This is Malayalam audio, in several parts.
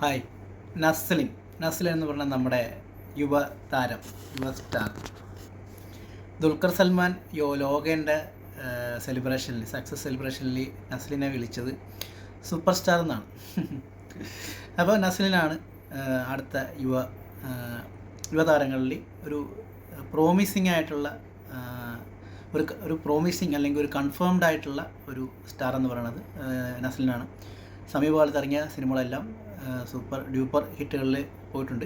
ഹായ്. നസ്ലിൻ നസ്ലിൻ എന്ന് പറഞ്ഞാൽ നമ്മുടെ യുവതാരം, യുവ സ്റ്റാർ ദുൽഖർ സൽമാൻ ലോകേൻ്റെ സെലിബ്രേഷനിൽ, സക്സസ് സെലിബ്രേഷനിൽ നസ്ലിനെ വിളിച്ചത് സൂപ്പർ സ്റ്റാർ എന്നാണ്. അപ്പോൾ നസ്ലിനാണ് അടുത്ത യുവതാരങ്ങളിൽ ഒരു പ്രോമിസിങ് ആയിട്ടുള്ള ഒരു പ്രോമിസിങ് അല്ലെങ്കിൽ ഒരു കൺഫേംഡ് ആയിട്ടുള്ള ഒരു സ്റ്റാർ എന്ന് പറയുന്നത് നസ്ലിനാണ്. സമീപകാലത്ത് ഇറങ്ങിയ സിനിമകളെല്ലാം സൂപ്പർ ഡ്യൂപ്പർ ഹിറ്റുകളിൽ പോയിട്ടുണ്ട്.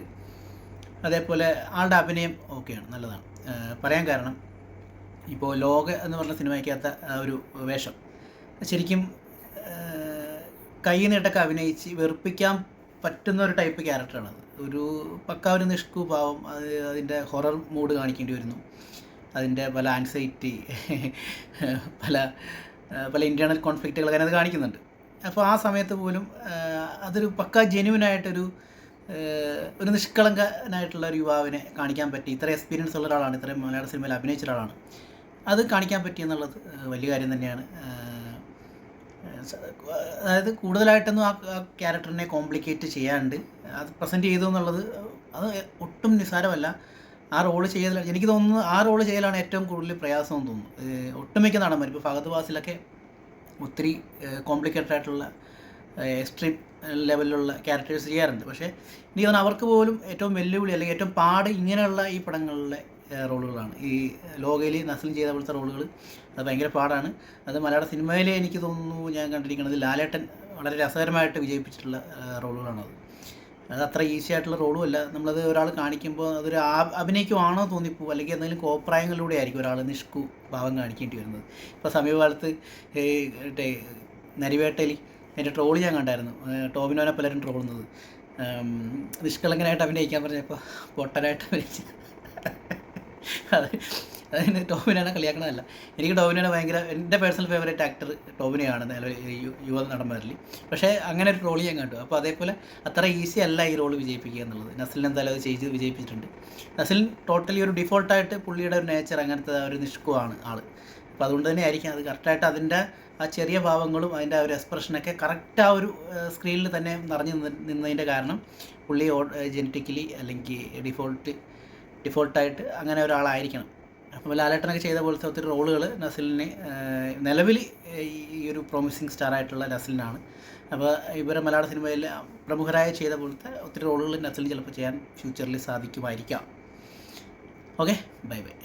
അതേപോലെ ആളുടെ അഭിനയം ഓക്കെയാണ്, നല്ലതാണ്. പറയാൻ കാരണം, ഇപ്പോൾ ലോക എന്ന് പറഞ്ഞ സിനിമയ്ക്കകത്ത ഒരു വേഷം ശരിക്കും കൈ നീട്ടൊക്കെ അഭിനയിച്ച് വെറുപ്പിക്കാൻ പറ്റുന്ന ഒരു ടൈപ്പ് ക്യാരക്ടറാണത്. ഒരു ഒരു നിഷ്കു ഭാവം, അതിൻ്റെ ഹൊറർ മൂഡ് കാണിക്കേണ്ടി വരുന്നു. അതിൻ്റെ പല ആൻസൈറ്റി, പല പല ഇൻറ്റേർണൽ കോൺഫ്ലിക്റ്റുകൾ അങ്ങനെ അത് കാണിക്കുന്നുണ്ട്. അപ്പോൾ ആ സമയത്ത് പോലും അതൊരു ജെന്യുവനായിട്ടൊരു ഒരു നിഷ്കളങ്കനായിട്ടുള്ള ഒരു യുവാവിനെ കാണിക്കാൻ പറ്റി. ഇത്ര എക്സ്പീരിയൻസ് ഉള്ള ഒരാളാണ്, ഇത്രയും മലയാള സിനിമയിൽ അഭിനയിച്ച ഒരാളാണ്. അത് കാണിക്കാൻ പറ്റിയെന്നുള്ളത് വലിയ കാര്യം തന്നെയാണ്. അതായത് കൂടുതലായിട്ടൊന്നും ആ ക്യാരക്ടറിനെ കോംപ്ലിക്കേറ്റ് ചെയ്യാണ്ട് അത് പ്രസൻറ്റ് ചെയ്തു എന്നുള്ളത് അത് ഒട്ടും നിസ്സാരമല്ല. ആ റോള് ചെയ്യൽ എനിക്ക് തോന്നുന്നു, ആ റോള് ചെയ്യലാണ് ഏറ്റവും കൂടുതൽ പ്രയാസമെന്ന് തോന്നുന്നു. ഒട്ടുമിക്ക നടന്മാർ, ഇപ്പോൾ ഫഹദ് ഫാസിലൊക്കെ ഒത്തിരി കോംപ്ലിക്കേറ്റഡ് ആയിട്ടുള്ള എക്സ്ട്രീം ലെവലിലുള്ള ക്യാരക്ടേഴ്സ് ചെയ്യാറുണ്ട്. പക്ഷേ എനിക്ക് തോന്നുന്നു അവർക്ക് പോലും ഏറ്റവും വെല്ലുവിളി അല്ലെങ്കിൽ ഏറ്റവും പാട് ഇങ്ങനെയുള്ള ഈ പടങ്ങളിലെ റോളുകളാണ്. ഈ ലോകയിൽ നസ്ലിൻ ചെയ്ത പോലത്തെ റോളുകൾ അത് ഭയങ്കര പാടാണ്. അത് മലയാള സിനിമയിലെ എനിക്ക് തോന്നുന്നു ഞാൻ കണ്ടിരിക്കുന്നത് ലാലേട്ടൻ വളരെ രസകരമായിട്ട് വിജയിപ്പിച്ചിട്ടുള്ള റോളുകളാണത്. അത് അത്ര ഈസി ആയിട്ടുള്ള റോളും അല്ല. നമ്മളത് ഒരാൾ കാണിക്കുമ്പോൾ അതൊരു അഭിനയിക്കുവാണോ തോന്നിപ്പോവും, അല്ലെങ്കിൽ എന്തെങ്കിലും കോപ്രായങ്ങളിലൂടെ ആയിരിക്കും ഒരാൾ നിഷ്കു ഭാവം കാണിക്കേണ്ടി വരുന്നത്. ഇപ്പോൾ സമീപകാലത്ത് നരിവേട്ടയിൽ എൻ്റെ ട്രോള് ഞാൻ കണ്ടായിരുന്നു. ടോവിനോനെ പലരും ട്രോളുന്നത് നിഷ്കളങ്കനായിട്ട് അഭിനയിക്കാൻ പറഞ്ഞപ്പോൾ പൊട്ടനായിട്ട് അഭിനയിച്ചു. അതിന് ടോവിനോനെ കളിയാക്കണമല്ല, എനിക്ക് ടോവിനോനെ ഭയങ്കര എൻ്റെ പേഴ്സണൽ ഫേവറേറ്റ് ആക്ടർ ടോവിനോയാണ് യുവ നടന്മാരിൽ. പക്ഷേ അങ്ങനെ ഒരു റോൾ ഞാൻ കണ്ടു. അപ്പോൾ അതേപോലെ അത്ര ഈസി അല്ല ഈ റോൾ വിജയിപ്പിക്കുക എന്നുള്ളത്. നസ്ലിൻ എന്തായാലും അത് ചെയ്ത് വിജയിപ്പിച്ചിട്ടുണ്ട്. നസ്ലിൻ ടോട്ടലി ഒരു ഡിഫോൾട്ടായിട്ട് പുള്ളിയുടെ ഒരു നേച്ചർ അങ്ങനത്തെ ഒരു നിഷ്കുവാണ് ആൾ. അപ്പോൾ അതുകൊണ്ട് തന്നെ ആയിരിക്കും അത് കറക്റ്റായിട്ട് അതിൻ്റെ ആ ചെറിയ ഭാവങ്ങളും അതിൻ്റെ ഒരു എക്സ്പ്രഷനൊക്കെ കറക്റ്റ് ആ ഒരു സ്ക്രീനിൽ തന്നെ നിറഞ്ഞു നിന്നതിൻ്റെ കാരണം പുള്ളി ജെനറ്റിക്കലി അല്ലെങ്കിൽ ഡിഫോൾട്ടായിട്ട് അങ്ങനെ ഒരാളായിരിക്കണം. അപ്പോൾ ലാലേട്ടനൊക്കെ ചെയ്ത പോലത്തെ ഒത്തിരി റോളുകൾ നസ്ലിനെ നിലവിൽ ഈ ഒരു പ്രോമിസിങ് സ്റ്റാറായിട്ടുള്ള നസ്ലിനാണ്. അപ്പോൾ ഇവരെ മലയാള സിനിമയിൽ പ്രമുഖരായി ചെയ്ത പോലത്തെ ഒത്തിരി റോളുകൾ നസ്ലിന് ചിലപ്പോൾ ചെയ്യാൻ ഫ്യൂച്ചറിൽ സാധിക്കുമായിരിക്കാം. Okay, bye bye.